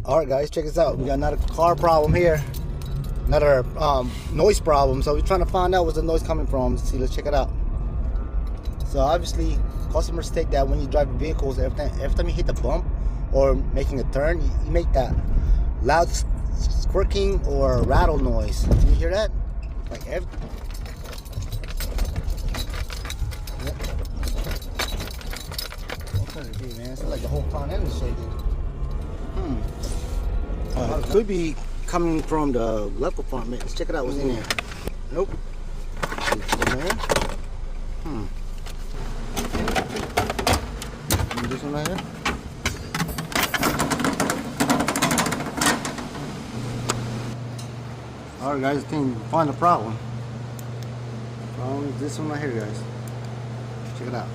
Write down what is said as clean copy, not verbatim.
Alright guys, check this out. We got another car problem here. Another noise problem. So we're trying to find out where's the noise coming from. Let's see, let's check it out. So obviously customers take that when you drive vehicles, every time you hit the bump or making a turn, you make that loud squirking or rattle noise. Can you hear that? Like every what could it be, man? It's like the whole front end is shaking. It could be coming from the glove compartment. Let's check it out. What's in there? Nope. This one right here. Alright guys, I think we find the problem. Problem is this one right here, guys. Check it out.